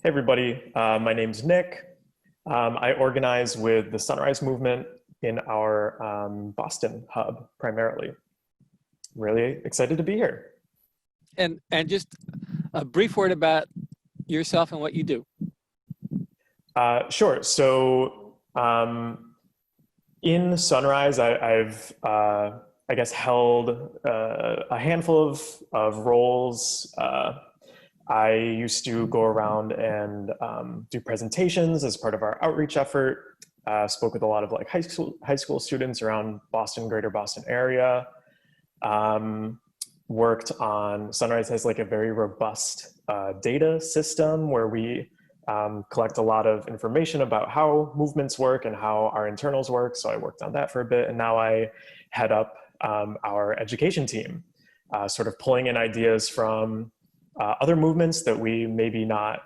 Hey everybody, my name's Nick. I organize with the Sunrise Movement in our Boston hub primarily. Really excited to be here. And just a brief word about yourself and what you do. Sure. So in Sunrise, I've I guess held a handful of roles. I used to go around and do presentations as part of our outreach effort. Spoke with a lot of like high school students around Boston, greater Boston area. Worked on, Sunrise has like a very robust data system where we collect a lot of information about how movements work and how our internals work. So I worked on that for a bit, and now I head up our education team, sort of pulling in ideas from other movements that we maybe not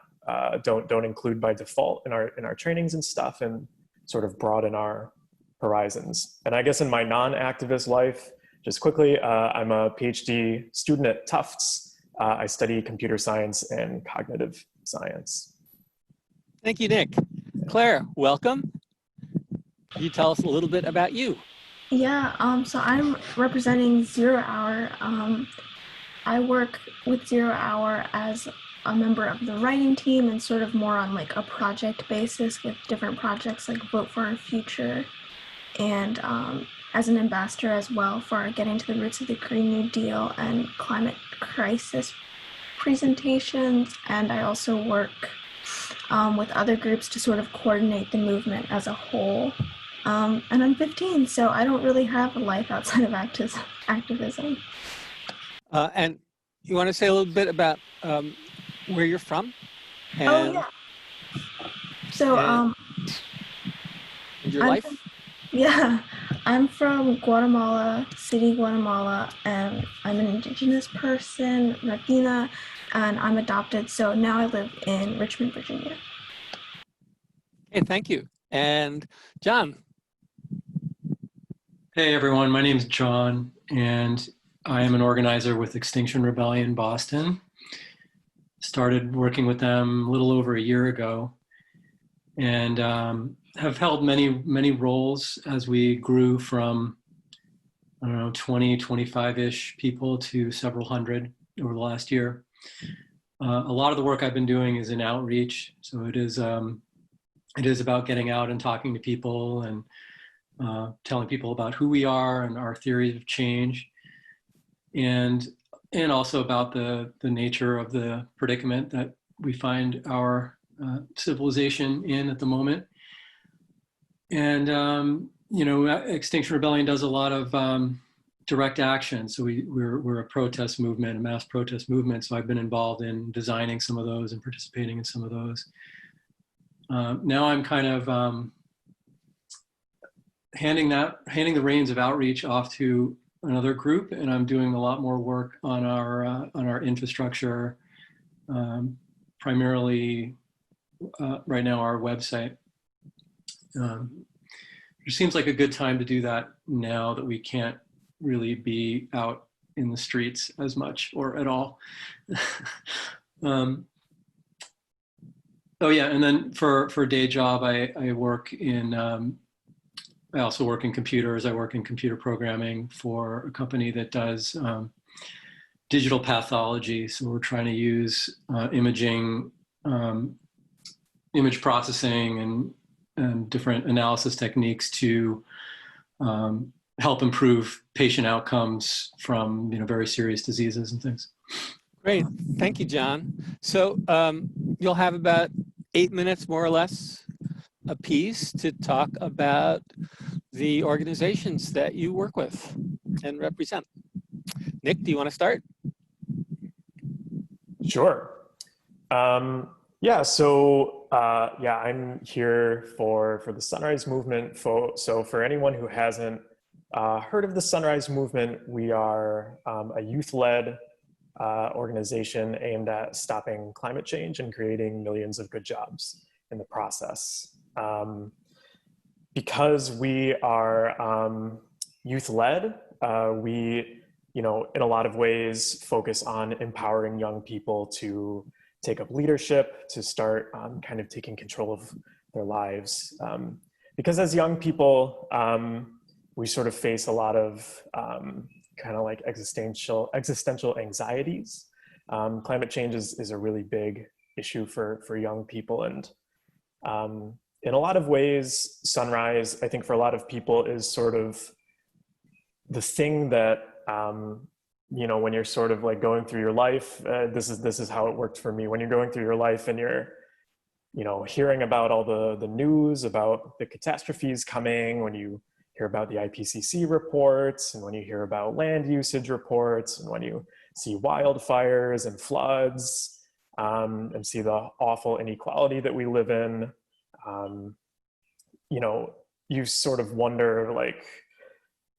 don't include by default in our trainings and stuff, and sort of broaden our horizons. And I guess in my non-activist life, just quickly, I'm a PhD student at Tufts. I study computer science and cognitive science. Thank you, Nick. Claire, welcome. Can you tell us a little bit about you? Yeah, so I'm representing Zero Hour. I work with Zero Hour as a member of the writing team and sort of more on like a project basis with different projects like Vote for Our Future, and as an ambassador as well for Getting to the Roots of the Green New Deal and climate crisis presentations. And I also work with other groups to sort of coordinate the movement as a whole. And I'm 15, so I don't really have a life outside of activism. And you want to say a little bit about where you're from? And, oh, yeah. So, and your life? I'm from Guatemala City, Guatemala, and I'm an indigenous person, Latina, and I'm adopted. So now I live in Richmond, Virginia. Okay, thank you. And John. Hey everyone, my name is John, and I am an organizer with Extinction Rebellion Boston. Started working with them a little over a year ago, and have held many roles as we grew from, I don't know, 20, 25-ish people to several hundred over the last year. A lot of the work I've been doing is in outreach, so it is about getting out and talking to people and telling people about who we are and our theories of change, and also about the nature of the predicament that we find our civilization in at the moment. And Extinction Rebellion does a lot of direct action. So we're a protest movement, a mass protest movement. So I've been involved in designing some of those and participating in some of those. Now I'm kind of handing the reins of outreach off to another group, and I'm doing a lot more work on our infrastructure, primarily right now our website. It seems like a good time to do that now that we can't really be out in the streets as much or at all. Oh yeah, and then for a day job, I work in. I also work in computers. I work in computer programming for a company that does digital pathology. So we're trying to use imaging, image processing and different analysis techniques to help improve patient outcomes from very serious diseases and things. Great, thank you, John. So you'll have about 8 minutes, more or less, a piece to talk about the organizations that you work with and represent. Nick, do you want to start? Sure. I'm here for the Sunrise Movement. So for anyone who hasn't heard of the Sunrise Movement, we are a youth-led organization aimed at stopping climate change and creating millions of good jobs in the process. Because we are youth-led, we, in a lot of ways focus on empowering young people to take up leadership, to start kind of taking control of their lives. Because as young people, we sort of face a lot of kind of like existential anxieties. Climate change is a really big issue for young people, and in a lot of ways, Sunrise, I think for a lot of people, is sort of the thing that when you're sort of like going through your life, this is how it worked for me. When you're going through your life and you're hearing about all the news about the catastrophes coming, when you hear about the IPCC reports, and when you hear about land usage reports, and when you see wildfires and floods, and see the awful inequality that we live in, you sort of wonder, like,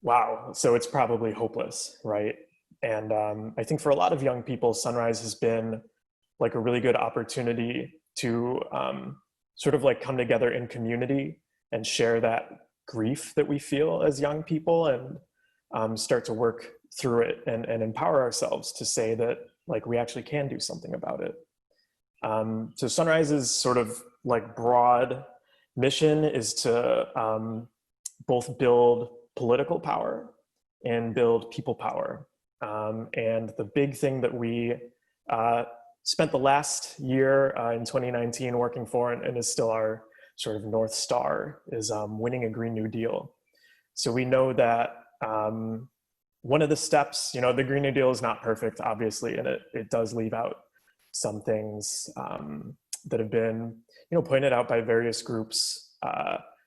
wow, so it's probably hopeless, right? And I think for a lot of young people, Sunrise has been like a really good opportunity to sort of like come together in community and share that grief that we feel as young people, and start to work through it and empower ourselves to say that like we actually can do something about it. So Sunrise's sort of like broad mission is to both build political power and build people power. And the big thing that we spent the last year in 2019 working for, and is still our sort of North Star, is winning a Green New Deal. So we know that one of the steps, the Green New Deal is not perfect, obviously, and it does leave out some things that have been, pointed out by various groups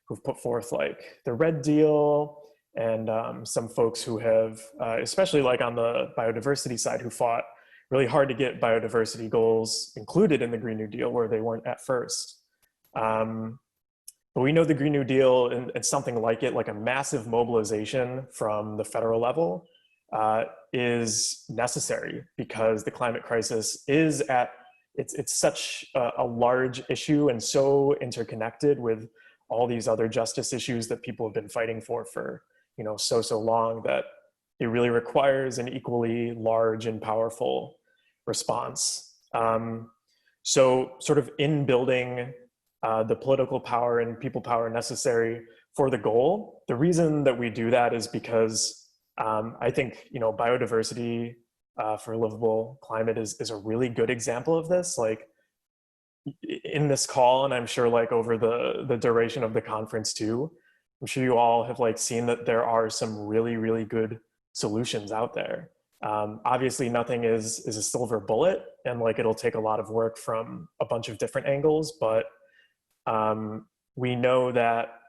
who've put forth like the Red Deal, and some folks who have, especially like on the biodiversity side, who fought really hard to get biodiversity goals included in the Green New Deal where they weren't at first. But we know the Green New Deal and something like it, like a massive mobilization from the federal level, is necessary, because the climate crisis is it's such a large issue and so interconnected with all these other justice issues that people have been fighting for so long, that it really requires an equally large and powerful response. So sort of in building the political power and people power necessary for the goal, the reason that we do that is because I think, biodiversity for a livable climate is a really good example of this. Like in this call, and I'm sure like over the duration of the conference too, I'm sure you all have like seen that there are some really, really good solutions out there. Obviously nothing is a silver bullet, and like it'll take a lot of work from a bunch of different angles, but we know that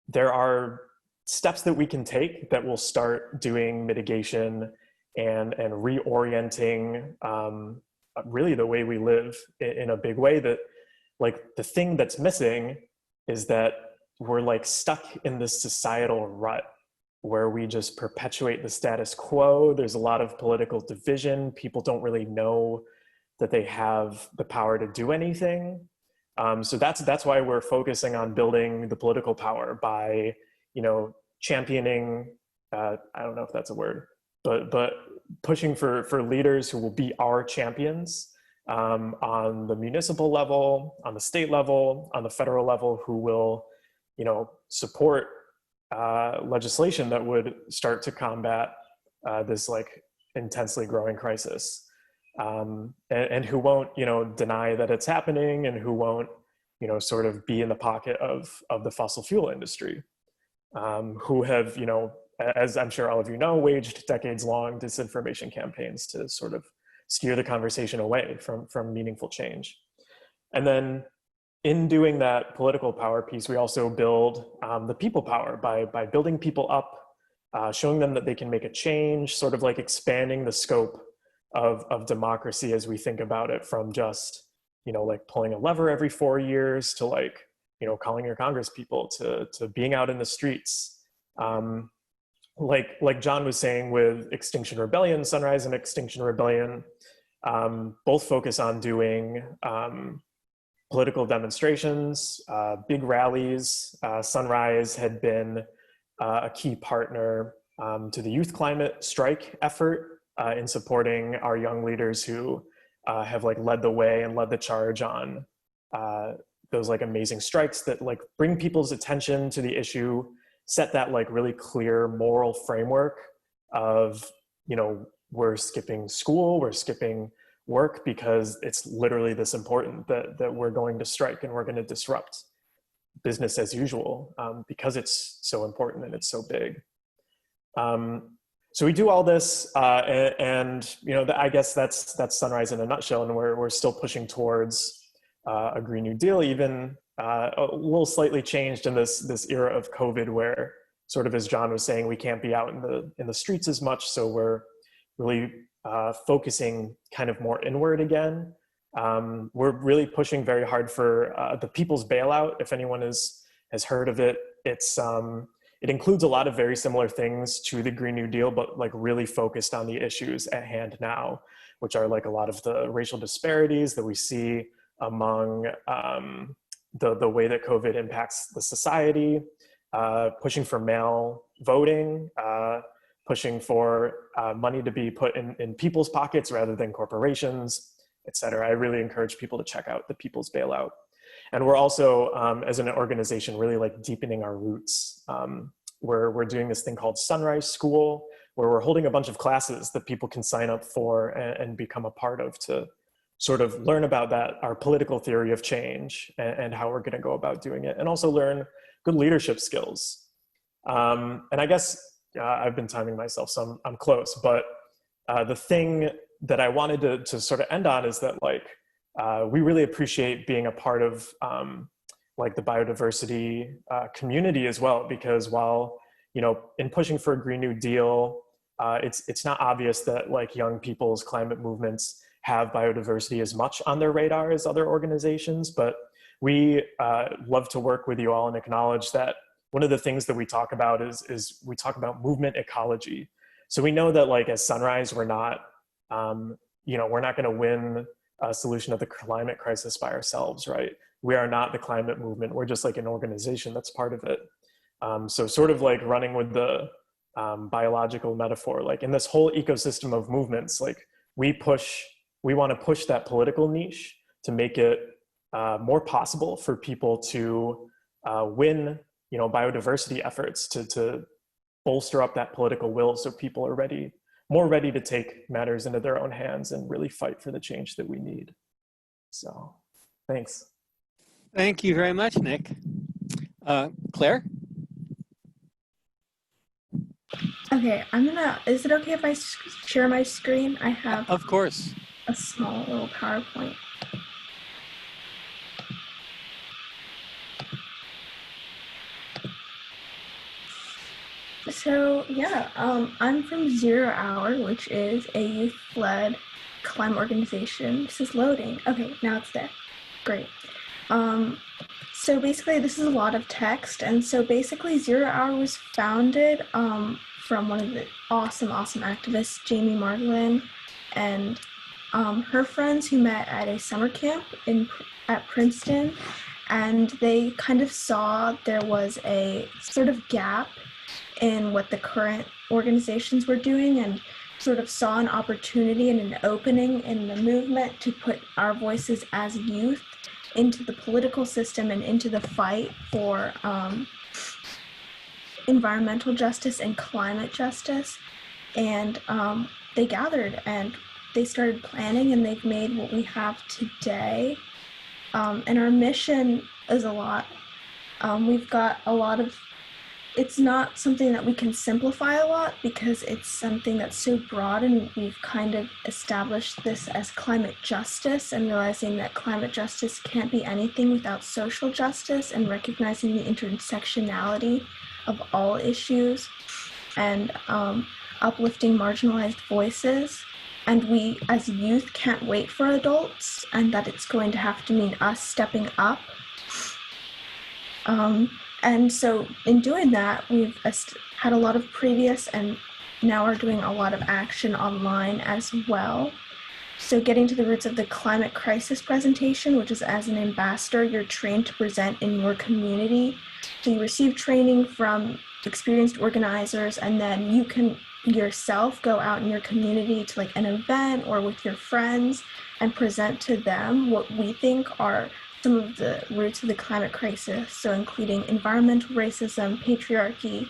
there are steps that we can take that will start doing mitigation and reorienting really the way we live in a big way. That like the thing that's missing is that we're like stuck in this societal rut where we just perpetuate the status quo. There's a lot of political division. People don't really know that they have the power to do anything. So that's why we're focusing on building the political power by, championing, I don't know if that's a word, but pushing for leaders who will be our champions on the municipal level, on the state level, on the federal level, who will, support legislation that would start to combat this like intensely growing crisis, and who won't, deny that it's happening, and who won't, sort of be in the pocket of the fossil fuel industry, who have, as I'm sure all of you know, waged decades-long disinformation campaigns to sort of steer the conversation away from meaningful change. And then in doing that political power piece, we also build the people power by building people up, showing them that they can make a change, sort of like expanding the scope of democracy as we think about it, from just, like pulling a lever every 4 years to like, calling your Congress people to being out in the streets. Like John was saying with Extinction Rebellion, Sunrise and Extinction Rebellion, both focus on doing political demonstrations, big rallies. Sunrise had been a key partner to the youth climate strike effort in supporting our young leaders who have like led the way and led the charge on those like amazing strikes that like bring people's attention to the issue, set that like really clear moral framework of, you know, we're skipping school, we're skipping work because it's literally this important that we're going to strike and we're going to disrupt business as usual because it's so important and it's so big. So we do all this, and you know, I guess that's Sunrise in a nutshell. And we're still pushing towards a Green New Deal, even a little slightly changed in this era of COVID, where sort of as John was saying, we can't be out in the streets as much. So we're really focusing kind of more inward again. We're really pushing very hard for the People's Bailout. If anyone has heard of it, it includes a lot of very similar things to the Green New Deal, but like really focused on the issues at hand now, which are like a lot of the racial disparities that we see among the way that COVID impacts the society, pushing for mail voting, pushing for money to be put in people's pockets rather than corporations, et cetera. I really encourage people to check out the People's Bailout. And we're also, as an organization, really like deepening our roots. We're doing this thing called Sunrise School, where we're holding a bunch of classes that people can sign up for and become a part of to sort of learn about our political theory of change and how we're gonna go about doing it, and also learn good leadership skills. And I guess I've been timing myself, so I'm close, but the thing that I wanted to sort of end on is that like, we really appreciate being a part of like the biodiversity community as well, because while, you know, in pushing for a Green New Deal, it's not obvious that like young people's climate movements have biodiversity as much on their radar as other organizations, but we love to work with you all and acknowledge that one of the things that we talk about is we talk about movement ecology. So we know that like as Sunrise, we're not, you know, we're not gonna win a solution of the climate crisis by ourselves, right? We are not the climate movement. We're just like an organization that's part of it. So sort of like running with the biological metaphor, like in this whole ecosystem of movements, like we want to push that political niche to make it more possible for people to win, you know, biodiversity efforts to bolster up that political will, so people are more ready to take matters into their own hands and really fight for the change that we need. So, thanks. Thank you very much, Nick. Claire? Okay, is it okay if I share my screen? I have, Of course, a small little PowerPoint. So yeah, I'm from Zero Hour, which is a youth-led climate organization. This is loading. Okay, now it's there. Great. So basically this is a lot of text, and so basically Zero Hour was founded from one of the awesome activists, Jamie Margolin, and her friends who met at a summer camp at Princeton, and they kind of saw there was a sort of gap in what the current organizations were doing, and sort of saw an opportunity and an opening in the movement to put our voices as youth into the political system and into the fight for environmental justice and climate justice. And they gathered and they started planning, and they've made what we have today. And our mission is a lot. We've got a lot of, it's not something that we can simplify a lot because it's something that's so broad, and we've kind of established this as climate justice, and realizing that climate justice can't be anything without social justice, and recognizing the intersectionality of all issues, and uplifting marginalized voices. And we as youth can't wait for adults, and that it's going to have to mean us stepping up. And so in doing that, we've had a lot of previous and now are doing a lot of action online as well. So getting to the roots of the climate crisis presentation, which is as an ambassador, you're trained to present in your community. So you receive training from experienced organizers, and then you can yourself go out in your community to like an event or with your friends and present to them what we think are some of the roots of the climate crisis, so including environmental racism, patriarchy,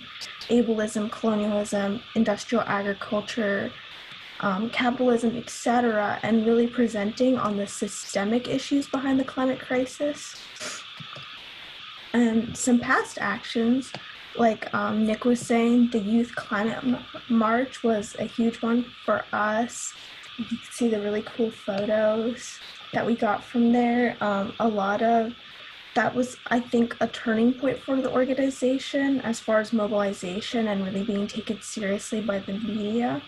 ableism, colonialism, industrial agriculture, capitalism, etc., and really presenting on the systemic issues behind the climate crisis. And some past actions, like Nick was saying, the Youth Climate March was a huge one for us. You can see the really cool photos that we got from there. That was, I think, a turning point for the organization as far as mobilization and really being taken seriously by the media.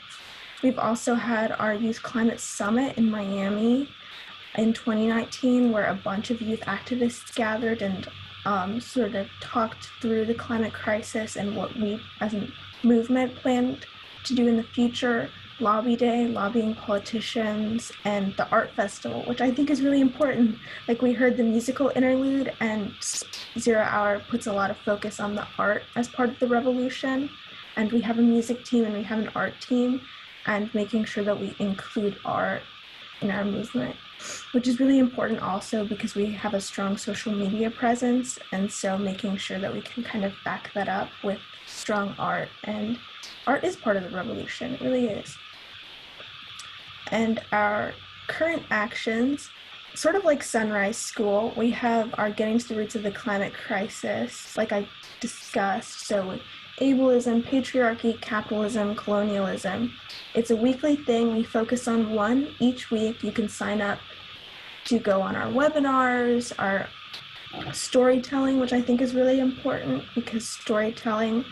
We've also had our Youth Climate Summit in Miami in 2019, where a bunch of youth activists gathered and sort of talked through the climate crisis and what we as a movement planned to do in the future. Lobby Day, lobbying politicians, and the art festival, which I think is really important. Like, we heard the musical interlude, and Zero Hour puts a lot of focus on the art as part of the revolution. And we have a music team and we have an art team, and making sure that we include art in our movement, which is really important also because we have a strong social media presence. And so making sure that we can kind of back that up with strong art, and art is part of the revolution, it really is. And our current actions, sort of like Sunrise School, we have our Getting to the Roots of the Climate Crisis, like I discussed. So ableism, patriarchy, capitalism, colonialism. It's a weekly thing. We focus on one each week. You can sign up to go on our webinars, our storytelling, which I think is really important because storytelling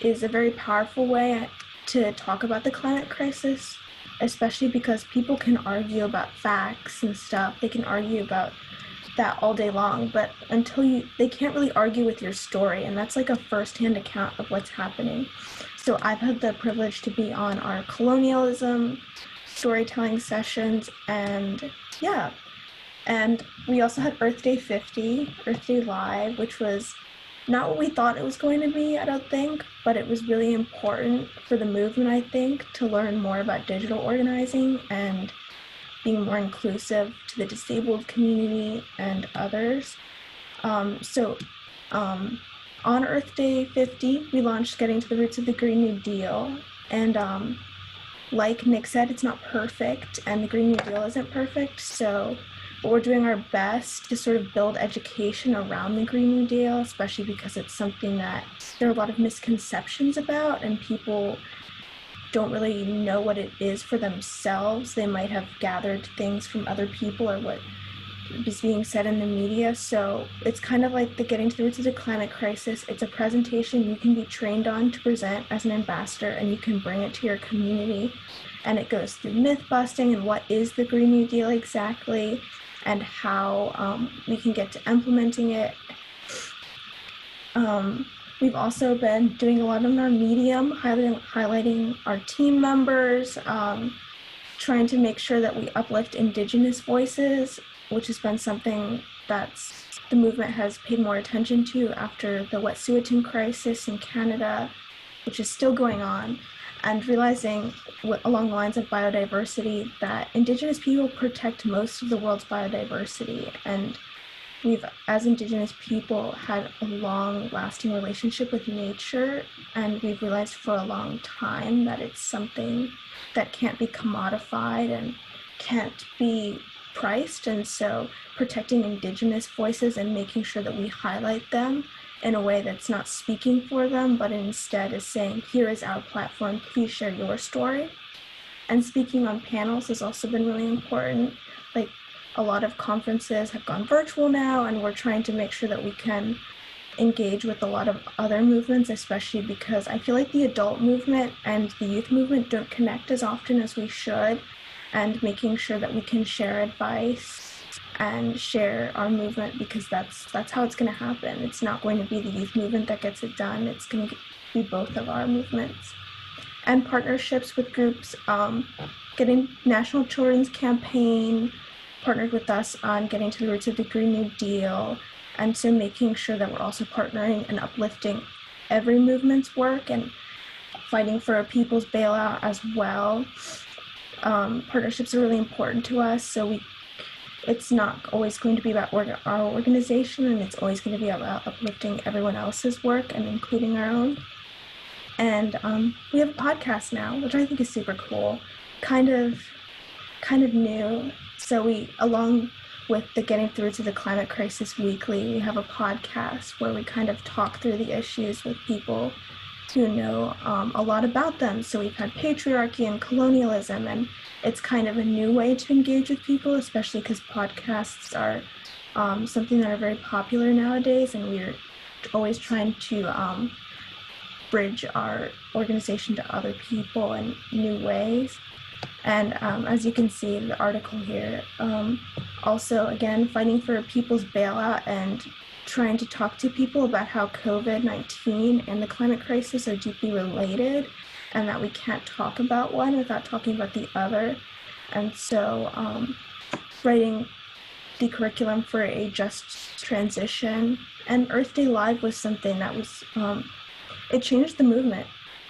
is a very powerful way to talk about the climate crisis, especially because people can argue about facts and stuff. They can argue about that all day long, but they can't really argue with your story, and that's like a first-hand account of what's happening. So I've had the privilege to be on our colonialism storytelling sessions, and yeah. And we also had Earth Day 50, Earth Day Live, which was not what we thought it was going to be, I don't think, but it was really important for the movement, I think, to learn more about digital organizing and being more inclusive to the disabled community and others. On Earth Day 50, we launched Getting to the Roots of the Green New Deal. And like Nick said, it's not perfect, and the Green New Deal isn't perfect, but we're doing our best to sort of build education around the Green New Deal, especially because it's something that there are a lot of misconceptions about, and people don't really know what it is for themselves. They might have gathered things from other people or what is being said in the media. So it's kind of like the Getting to the Roots of the Climate Crisis. It's a presentation you can be trained on to present as an ambassador, and you can bring it to your community. And it goes through myth busting and what is the Green New Deal exactly, and how we can get to implementing it. We've also been doing a lot on our Medium, highlighting our team members, trying to make sure that we uplift Indigenous voices, which has been something that the movement has paid more attention to after the Wet'suwet'en crisis in Canada, which is still going on, and realizing along the lines of biodiversity that Indigenous people protect most of the world's biodiversity, and we've, as Indigenous people, had a long-lasting relationship with nature, and we've realized for a long time that it's something that can't be commodified and can't be priced, and so protecting Indigenous voices and making sure that we highlight them in a way that's not speaking for them, but instead is saying, here is our platform, please share your story. And speaking on panels has also been really important. Like, a lot of conferences have gone virtual now, and we're trying to make sure that we can engage with a lot of other movements, especially because I feel like the adult movement and the youth movement don't connect as often as we should, and making sure that we can share advice and share our movement, because that's how it's going to happen. It's not going to be the youth movement that gets it done. It's going to be both of our movements. And partnerships with groups, getting National Children's Campaign partnered with us on Getting to the Roots of the Green New Deal, and so making sure that we're also partnering and uplifting every movement's work. And fighting for a people's bailout as well. Partnerships are really important to us, so it's not always going to be about our organization, and it's always going to be about uplifting everyone else's work and including our own. And we have a podcast now, which I think is super cool, kind of new. So we, along with the Getting Through to the Climate Crisis Weekly, we have a podcast where we kind of talk through the issues with people who know a lot about them. So we've had patriarchy and colonialism, and it's kind of a new way to engage with people, especially because podcasts are something that are very popular nowadays, and we're always trying to bridge our organization to other people in new ways. And as you can see in the article here, also, again, fighting for people's bailout and trying to talk to people about how COVID-19 and the climate crisis are deeply related, and that we can't talk about one without talking about the other. And so writing the curriculum for a just transition, and Earth Day Live was something that was, it changed the movement,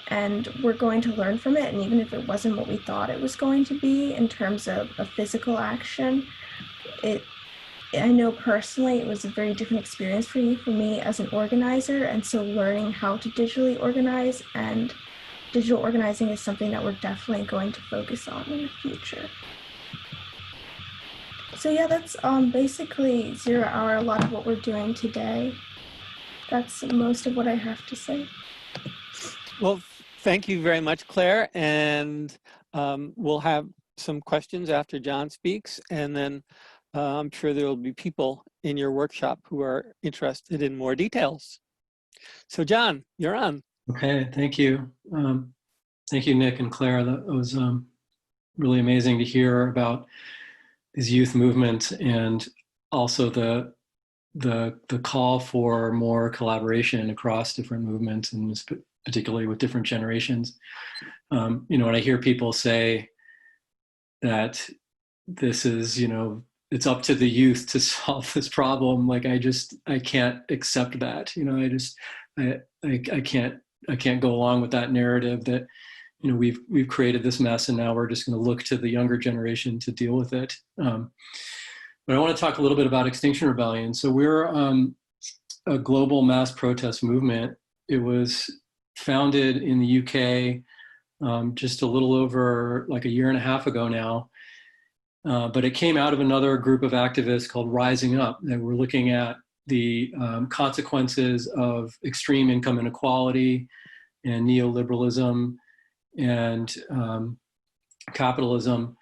and we're going to learn from it. And even if it wasn't what we thought it was going to be in terms of a physical action, I know personally it was a very different experience for me as an organizer, and so learning how to digitally organize, and digital organizing is something that we're definitely going to focus on in the future. So yeah, that's basically 0 Hour, a lot of what we're doing today. That's most of what I have to say. Well, thank you very much, Claire, and we'll have some questions after John speaks, and then I'm sure there will be people in your workshop who are interested in more details. So John, you're on. Okay, thank you. Thank you, Nick and Claire. That was really amazing to hear about these youth movements, and also the call for more collaboration across different movements, and particularly with different generations. You know, when I hear people say that this is, you know, it's up to the youth to solve this problem, like I can't accept that. You know, I can't go along with that narrative that, you know, we've created this mess and now we're just going to look to the younger generation to deal with it. But I want to talk a little bit about Extinction Rebellion. So we're a global mass protest movement. It was founded in the UK just a little over like 1.5 years ago now. But it came out of another group of activists called Rising Up that were looking at the consequences of extreme income inequality and neoliberalism and capitalism,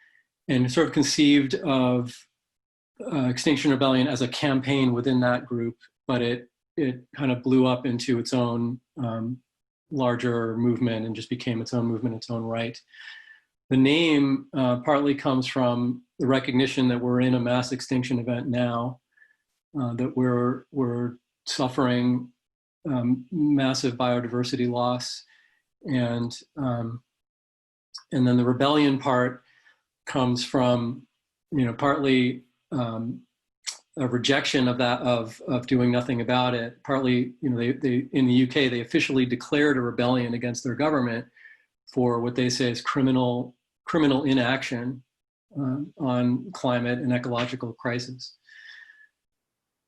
and sort of conceived of Extinction Rebellion as a campaign within that group, but it kind of blew up into its own larger movement and just became its own movement, its own right. The name partly comes from the recognition that we're in a mass extinction event now, that we're suffering massive biodiversity loss, and then the rebellion part comes from, you know, partly a rejection of that, of doing nothing about it. Partly, you know, they in the UK they officially declared a rebellion against their government for what they say is criminal inaction on climate and ecological crisis.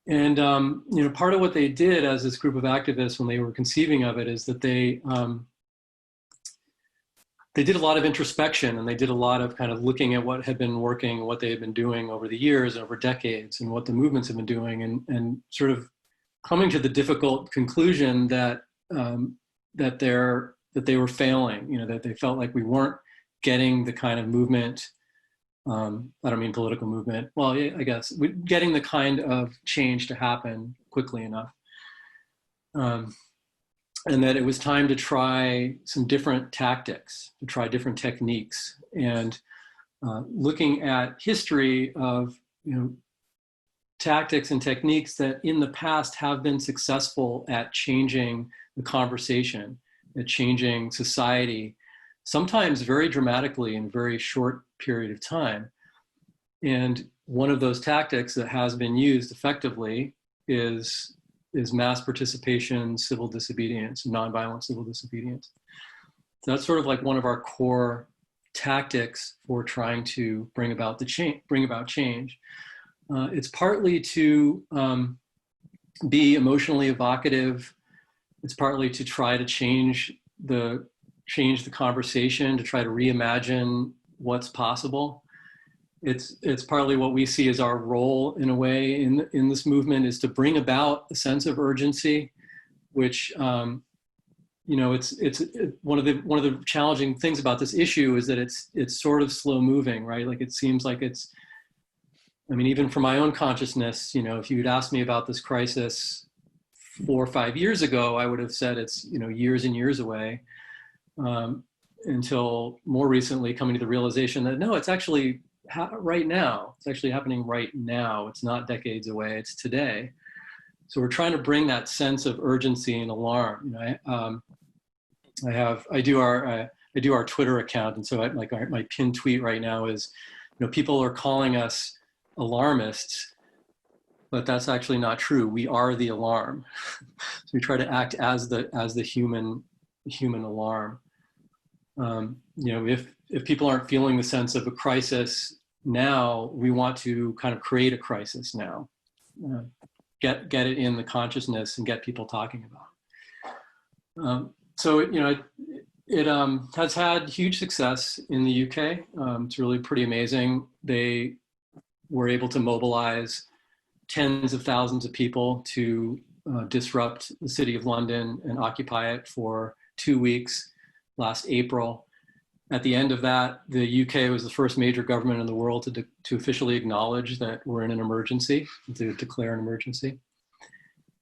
And you know, part of what they did as this group of activists when they were conceiving of it is that they did a lot of introspection, and they did a lot of kind of looking at what had been working, what they had been doing over the years, over decades, and what the movements have been doing, and sort of coming to the difficult conclusion that that they were failing. You know, that they felt like we weren't getting the kind of movement. I don't mean political movement. Well, I guess getting the kind of change to happen quickly enough. And that it was time to try some different tactics, to try different techniques, and looking at history of, you know, tactics and techniques that in the past have been successful at changing the conversation, at changing society, sometimes very dramatically in a very short period of time. And one of those tactics that has been used effectively is mass participation, civil disobedience, nonviolent civil disobedience. So that's sort of like one of our core tactics for trying to bring about change. It's partly to be emotionally evocative. It's partly to try to change the conversation, to try to reimagine what's possible. It's partly what we see as our role in a way in this movement, is to bring about a sense of urgency, which it's one of the challenging things about this issue is that it's sort of slow moving, right? Like it seems like it's, I mean, even for my own consciousness, if you'd asked me about this crisis 4 or 5 years ago, I would have said it's, years and years away, until more recently coming to the realization that no, it's actually right now. It's actually happening right now. It's not decades away, it's today. So we're trying to bring that sense of urgency and alarm. I do our Twitter account, and so my pinned tweet right now is, people are calling us alarmists, but that's actually not true. We are the alarm. So we try to act as the human alarm. If people aren't feeling the sense of a crisis now, we want to kind of create a crisis now. Get it in the consciousness and get people talking about it. So it has had huge success in the UK. It's really pretty amazing. They were able to mobilize tens of thousands of people to disrupt the City of London and occupy it for 2 weeks last April. At the end of that, the UK was the first major government in the world to officially acknowledge that we're in an emergency, to declare an emergency.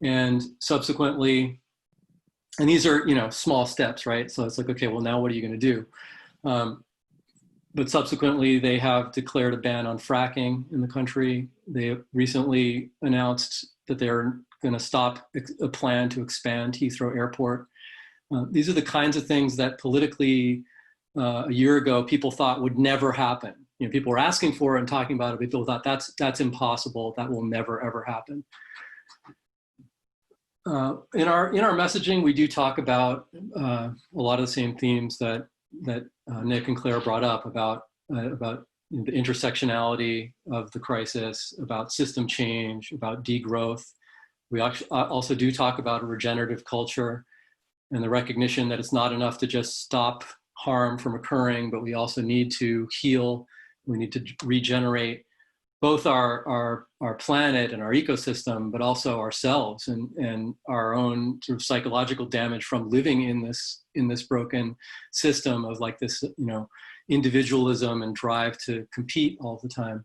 And subsequently, and these are, small steps, right? So it's like, okay, well, now what are you going to do? But subsequently, they have declared a ban on fracking in the country. They recently announced that they're going to stop a plan to expand Heathrow Airport. These are the kinds of things that politically, a year ago, people thought would never happen. People were asking for it and talking about it, but people thought that's impossible. That will never, ever happen. In our messaging, we do talk about a lot of the same themes that Nick and Claire brought up about the intersectionality of the crisis, about system change, about degrowth. We also do talk about a regenerative culture and the recognition that it's not enough to just stop harm from occurring, but we also need to heal. We need to regenerate both our planet and our ecosystem, but also ourselves and our own sort of psychological damage from living in this broken system of like this, individualism and drive to compete all the time.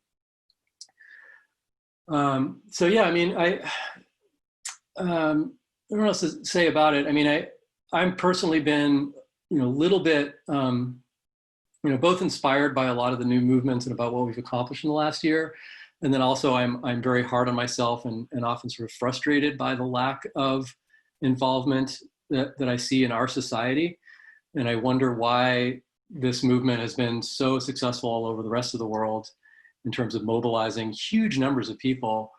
So yeah, I mean, I don't know what else to say about it. I mean, I'm personally been, a little bit, both inspired by a lot of the new movements and about what we've accomplished in the last year. And then also I'm very hard on myself and often sort of frustrated by the lack of involvement that I see in our society. And I wonder why this movement has been so successful all over the rest of the world in terms of mobilizing huge numbers of people.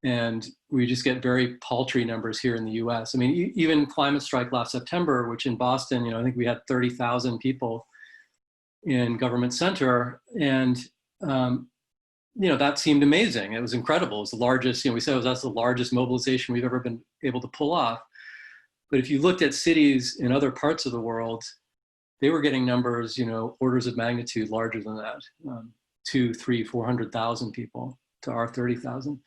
And we just get very paltry numbers here in the US. I mean, even Climate Strike last September, which in Boston, I think we had 30,000 people in Government Center. And, that seemed amazing. It was incredible. It was the largest, we said that's the largest mobilization we've ever been able to pull off. But if you looked at cities in other parts of the world, they were getting numbers, orders of magnitude larger than that, 200,000, 300,000, 400,000 people to our 30,000.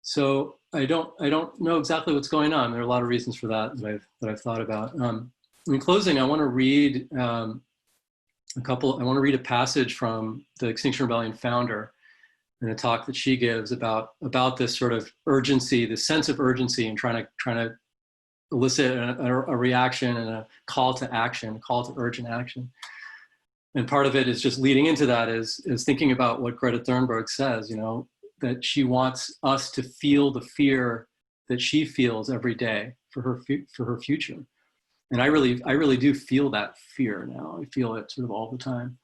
So I don't know exactly what's going on. There are a lot of reasons for that I've thought about. In closing, I want to read I want to read a passage from the Extinction Rebellion founder in a talk that she gives about this sort of urgency, this sense of urgency, and trying to elicit a reaction and a call to action, a call to urgent action. And part of it is just leading into that is thinking about what Greta Thunberg says, that she wants us to feel the fear that she feels every day for her future. And I really do feel that fear now. I feel it sort of all the time.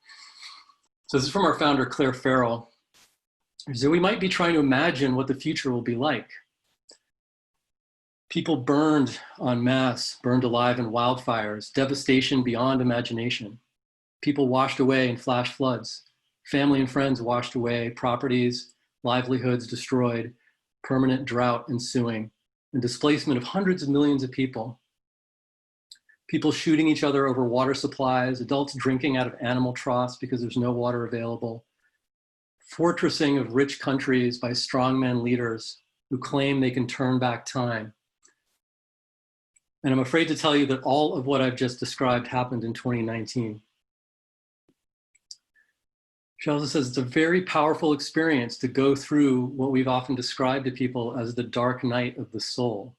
So this is from our founder, Claire Farrell. So we might be trying to imagine what the future will be like. People burned en masse, burned alive in wildfires, devastation beyond imagination. People washed away in flash floods. Family and friends washed away, properties, livelihoods destroyed, permanent drought ensuing, and displacement of hundreds of millions of people. People shooting each other over water supplies, adults drinking out of animal troughs because there's no water available, fortressing of rich countries by strongman leaders who claim they can turn back time. And I'm afraid to tell you that all of what I've just described happened in 2019. She also says it's a very powerful experience to go through what we've often described to people as the dark night of the soul.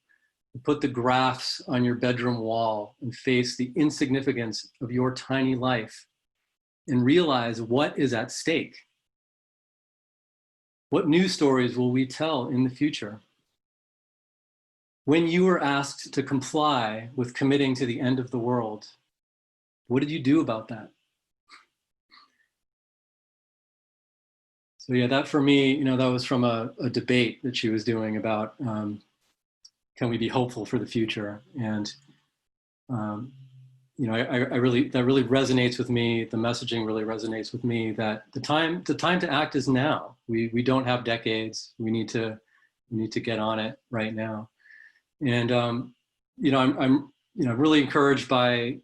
Put the graphs on your bedroom wall and face the insignificance of your tiny life and realize what is at stake. What news stories will we tell in the future? When you were asked to comply with committing to the end of the world, what did you do about that? So yeah, that for me, that was from a debate that she was doing about can we be hopeful for the future? And that really resonates with me. The messaging really resonates with me that the time to act is now. We don't have decades. We need to get on it right now. And I'm really encouraged by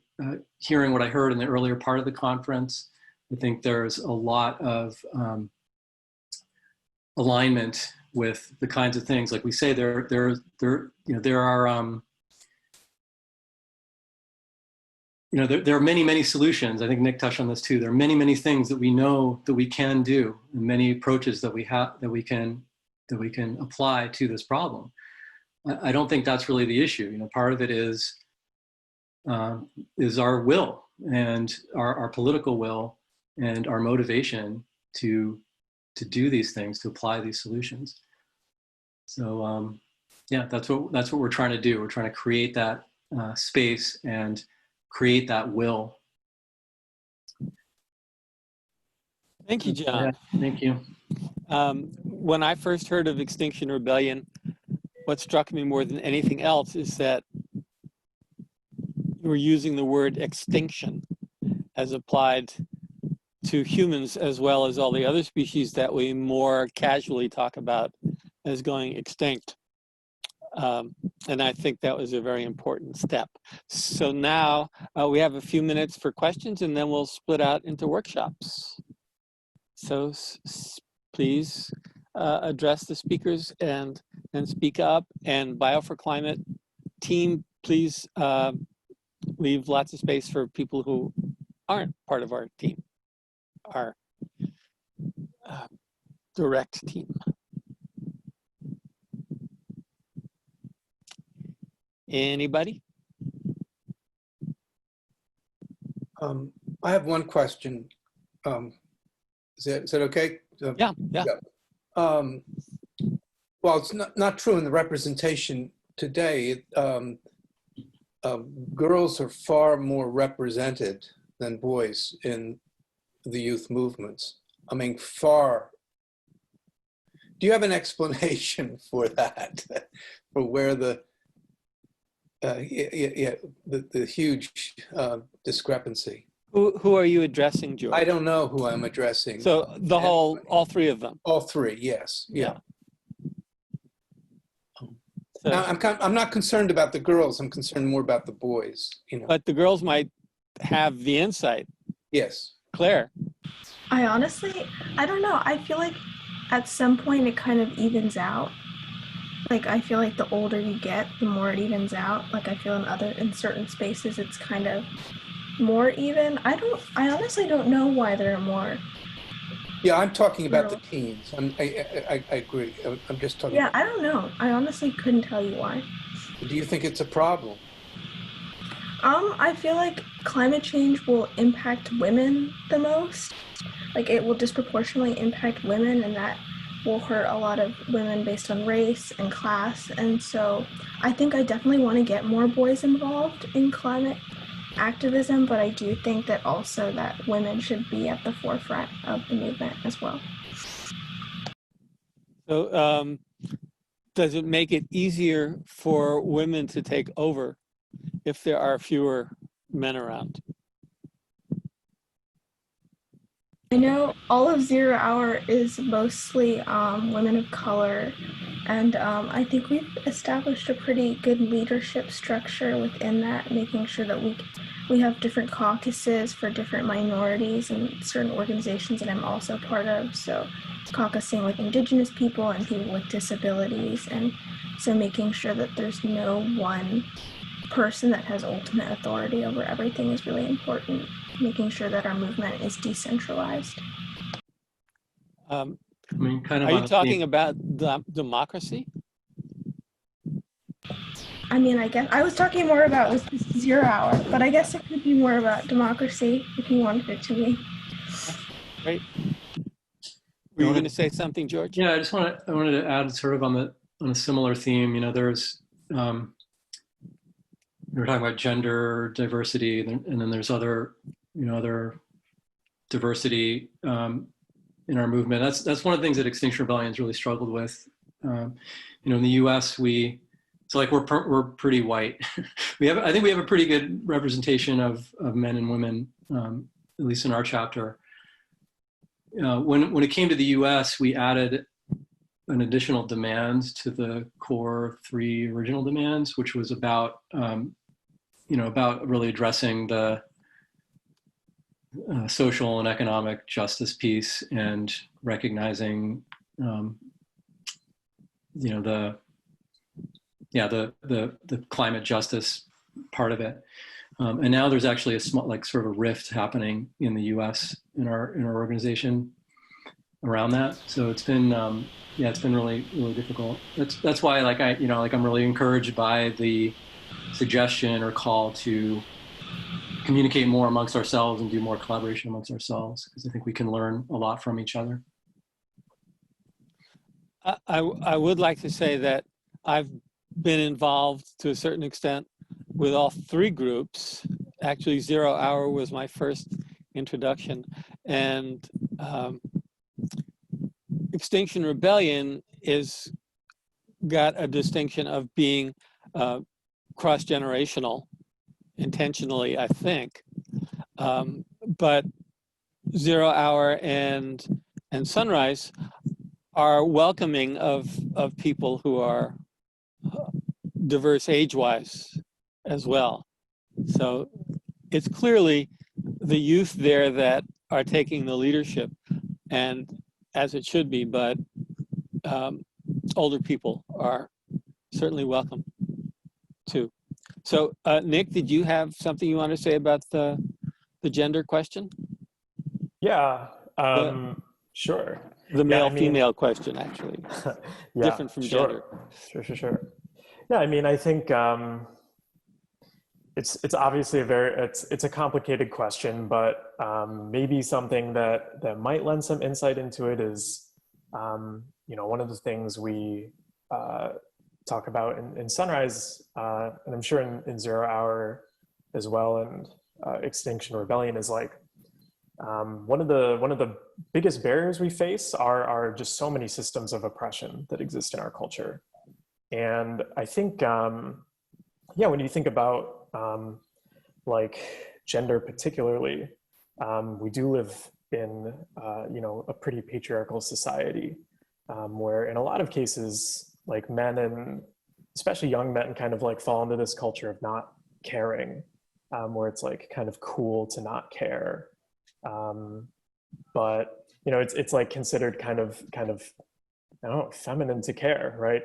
hearing what I heard in the earlier part of the conference. I think there's a lot of alignment with the kinds of things, like we say, there are many solutions. I think Nick touched on this too. There are many things that we know that we can do, and many approaches that we can apply to this problem. I don't think that's really the issue. Part of it is our will and our political will and our motivation to do these things, to apply these solutions. So that's what we're trying to do. We're trying to create that space and create that will. Thank you, John. Yeah, thank you. When I first heard of Extinction Rebellion, what struck me more than anything else is that you were using the word extinction as applied to humans as well as all the other species that we more casually talk about as going extinct. And I think that was a very important step. So now we have a few minutes for questions, and then we'll split out into workshops. So please address the speakers and speak up. And Bio for Climate team, please leave lots of space for people who aren't part of our team, our direct team. Anybody? I have one question. Is that okay? Yeah. Well, it's not true in the representation today. Girls are far more represented than boys in the youth movements. I mean, far. Do you have an explanation for that? For where the huge discrepancy? Who are you addressing, George? I don't know who I'm addressing. So all three of them. All three, yes, yeah. So, Now, I'm not concerned about the girls. I'm concerned more about the boys. But the girls might have the insight. Yes. Claire. I don't know. I feel like at some point it kind of evens out. Like, I feel like the older you get, the more it evens out. Like, I feel in certain spaces it's kind of more even. I honestly don't know why there are more. Yeah, I'm talking about the teens. I agree. I'm just talking. Yeah, I don't know. I honestly couldn't tell you why. Do you think it's a problem? I feel like climate change will impact women the most. Like, it will disproportionately impact women, and that will hurt a lot of women based on race and class. And so I think I definitely want to get more boys involved in climate activism, but I do think that also that women should be at the forefront of the movement as well. So does it make it easier for women to take over if there are fewer men around? I know all of Zero Hour is mostly women of color, and I think we've established a pretty good leadership structure within that, making sure that we have different caucuses for different minorities and certain organizations that I'm also part of. So caucusing with Indigenous people and people with disabilities, and so making sure that there's no one person that has ultimate authority over everything is really important. Making sure that our movement is decentralized. I mean, kind of Are you on a talking theme. about democracy? I mean, I guess I was talking more about with Zero Hour, but I guess it could be more about democracy if you wanted it to be. Great. Were you going to say something, George? Yeah, I wanted to add sort of on a similar theme. You know, there's we were talking about gender diversity, and then there's other diversity in our movement. That's one of the things that Extinction Rebellion's really struggled with. You know, in the U.S., we're pretty white. I think we have a pretty good representation of men and women, at least in our chapter. When it came to the U.S., we added an additional demand to the core 3 original demands, which was about really addressing the social and economic justice piece and recognizing, the climate justice part of it. And now there's actually a small, sort of a rift happening in the U.S. in our organization around that. So it's been, it's been really, really difficult. That's why, I'm really encouraged by the suggestion or call to communicate more amongst ourselves and do more collaboration amongst ourselves, because I think we can learn a lot from each other. I would like to say that I've been involved to a certain extent with all 3 groups. Actually, Zero Hour was my first introduction, and Extinction Rebellion is got a distinction of being cross-generational, intentionally, I think. But Zero Hour and Sunrise are welcoming of people who are diverse age-wise as well. So it's clearly the youth there that are taking the leadership, and as it should be, but older people are certainly welcome too. So Nick, did you have something you want to say about the gender question? Yeah, sure. The male-female question, actually. Yeah, different from sure. gender. Sure. Yeah, I mean, I think it's obviously it's a complicated question, but maybe something that might lend some insight into it is, one of the things we talk about in Sunrise, and I'm sure in Zero Hour as well, and Extinction Rebellion, is one of the biggest barriers we face are just so many systems of oppression that exist in our culture. And I think, when you think about gender particularly, we do live in, a pretty patriarchal society where in a lot of cases, men, and especially young men, kind of fall into this culture of not caring, where it's kind of cool to not care. But it's considered kind of I don't know, feminine to care, right?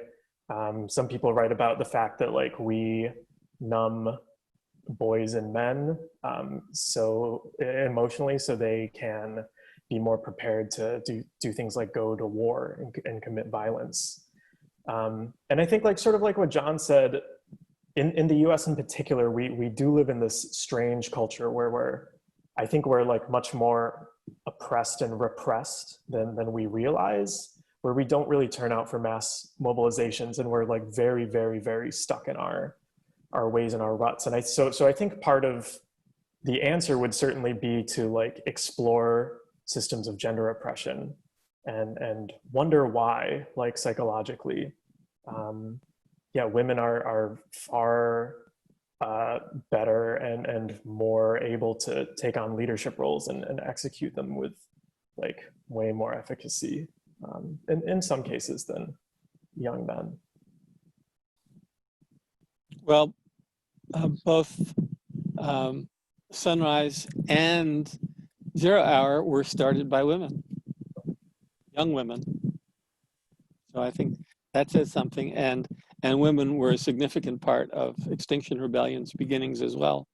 Some people write about the fact that we numb boys and men so emotionally, so they can be more prepared to do things like go to war and commit violence. And I think sort of what John said, in the US in particular, we do live in this strange culture where I think we're much more oppressed and repressed than we realize, where we don't really turn out for mass mobilizations, and we're very, very, very stuck in our ways and our ruts. And so I think part of the answer would certainly be to explore systems of gender oppression and wonder why, psychologically. yeah, women are far better and more able to take on leadership roles and execute them with like way more efficacy in some cases than young men. Well, both Sunrise and 0 Hour were started by women, young women. So I think that says something, and women were a significant part of Extinction Rebellion's beginnings as well.